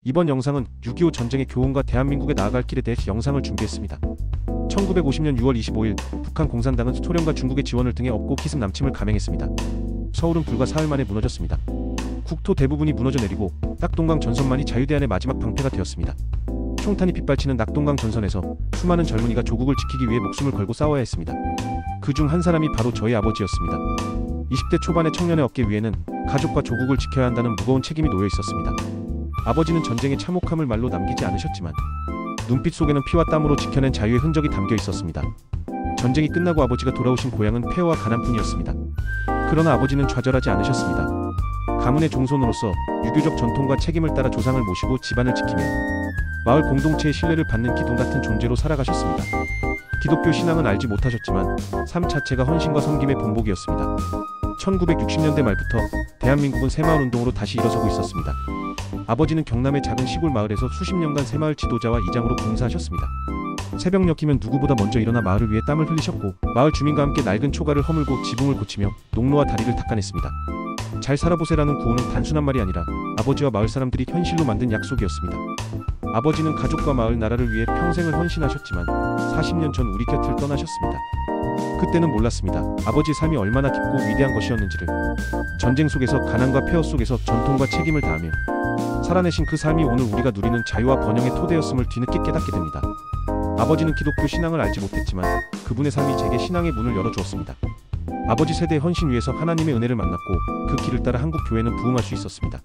이번 영상은 6.25 전쟁의 교훈과 대한민국에 나아갈 길에 대해 영상을 준비했습니다. 1950년 6월 25일 북한 공산당은 소련과 중국의 지원을 등에 업고 기습 남침을 감행했습니다. 서울은 불과 사흘 만에 무너졌습니다. 국토 대부분이 무너져 내리고 낙동강 전선만이 자유대안의 마지막 방패가 되었습니다. 총탄이 빗발치는 낙동강 전선에서 수많은 젊은이가 조국을 지키기 위해 목숨을 걸고 싸워야 했습니다. 그중 한 사람이 바로 저희 아버지였습니다. 20대 초반의 청년의 어깨 위에는 가족과 조국을 지켜야 한다는 무거운 책임이 놓여 있었습니다. 아버지는 전쟁의 참혹함을 말로 남기지 않으셨지만 눈빛 속에는 피와 땀으로 지켜낸 자유의 흔적이 담겨 있었습니다. 전쟁이 끝나고 아버지가 돌아오신 고향은 폐허와 가난뿐이었습니다. 그러나 아버지는 좌절하지 않으셨습니다. 가문의 종손으로서 유교적 전통과 책임을 따라 조상을 모시고 집안을 지키며 마을 공동체의 신뢰를 받는 기둥 같은 존재로 살아가셨습니다. 기독교 신앙은 알지 못하셨지만 삶 자체가 헌신과 섬김의 본보기였습니다. 1960년대 말부터 대한민국은 새마을운동으로 다시 일어서고 있었습니다. 아버지는 경남의 작은 시골 마을에서 수십 년간 새마을 지도자와 이장으로 봉사하셨습니다. 새벽녘이면 누구보다 먼저 일어나 마을을 위해 땀을 흘리셨고 마을 주민과 함께 낡은 초가를 허물고 지붕을 고치며 농로와 다리를 닦아냈습니다. 잘 살아보세라는 구호는 단순한 말이 아니라 아버지와 마을 사람들이 현실로 만든 약속이었습니다. 아버지는 가족과 마을 나라를 위해 평생을 헌신하셨지만 40년 전 우리 곁을 떠나셨습니다. 그때는 몰랐습니다. 아버지의 삶이 얼마나 깊고 위대한 것이었는지를. 전쟁 속에서 가난과 폐허 속에서 전통과 책임을 다하며 살아내신 그 삶이 오늘 우리가 누리는 자유와 번영의 토대였음을 뒤늦게 깨닫게 됩니다. 아버지는 기독교 신앙을 알지 못했지만 그분의 삶이 제게 신앙의 문을 열어주었습니다. 아버지 세대의 헌신 위에서 하나님의 은혜를 만났고 그 길을 따라 한국 교회는 부흥할 수 있었습니다.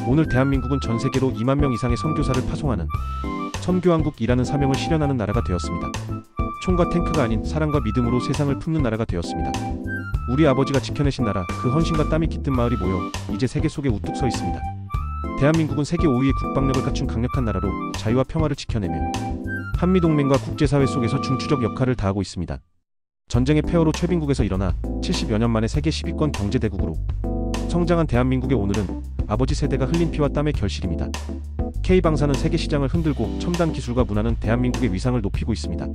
오늘 대한민국은 전 세계로 2만 명 이상의 선교사를 파송하는 선교왕국이라는 사명을 실현하는 나라가 되었습니다. 총과 탱크가 아닌 사랑과 믿음으로 세상을 품는 나라가 되었습니다. 우리 아버지가 지켜내신 나라, 그 헌신과 땀이 깃든 마을이 모여 이제 세계 속에 우뚝 서 있습니다. 대한민국은 세계 5위의 국방력을 갖춘 강력한 나라로 자유와 평화를 지켜내며 한미동맹과 국제사회 속에서 중추적 역할을 다하고 있습니다. 전쟁의 폐허로 최빈국에서 일어나 70여 년 만에 세계 10위권 경제대국으로 성장한 대한민국의 오늘은 아버지 세대가 흘린 피와 땀의 결실입니다. K방사는 세계 시장을 흔들고 첨단 기술과 문화는 대한민국의 위상을 높이고 있습니다.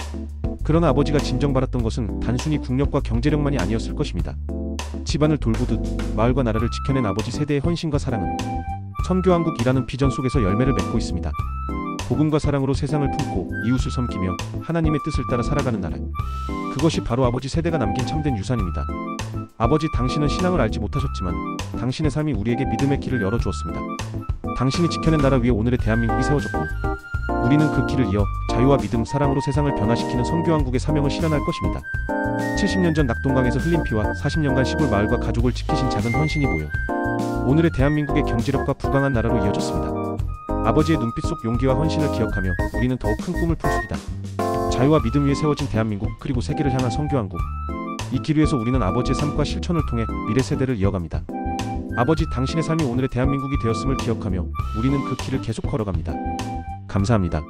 그러나 아버지가 진정받았던 것은 단순히 국력과 경제력만이 아니었을 것입니다. 집안을 돌보듯 마을과 나라를 지켜낸 아버지 세대의 헌신과 사랑은 선교왕국이라는 비전 속에서 열매를 맺고 있습니다. 복음과 사랑으로 세상을 품고 이웃을 섬기며 하나님의 뜻을 따라 살아가는 나라. 그것이 바로 아버지 세대가 남긴 참된 유산입니다. 아버지, 당신은 신앙을 알지 못하셨지만 당신의 삶이 우리에게 믿음의 길을 열어주었습니다. 당신이 지켜낸 나라 위에 오늘의 대한민국이 세워졌고 우리는 그 길을 이어 자유와 믿음, 사랑으로 세상을 변화시키는 선교왕국의 사명을 실현할 것입니다. 70년 전 낙동강에서 흘린 피와 40년간 시골 마을과 가족을 지키신 작은 헌신이 모여 오늘의 대한민국의 경제력과 부강한 나라로 이어졌습니다. 아버지의 눈빛 속 용기와 헌신을 기억하며 우리는 더욱 큰 꿈을 품습니다. 자유와 믿음 위에 세워진 대한민국, 그리고 세계를 향한 선교왕국. 이 길 위에서 우리는 아버지의 삶과 실천을 통해 미래 세대를 이어갑니다. 아버지, 당신의 삶이 오늘의 대한민국이 되었음을 기억하며 우리는 그 길을 계속 걸어갑니다. 감사합니다.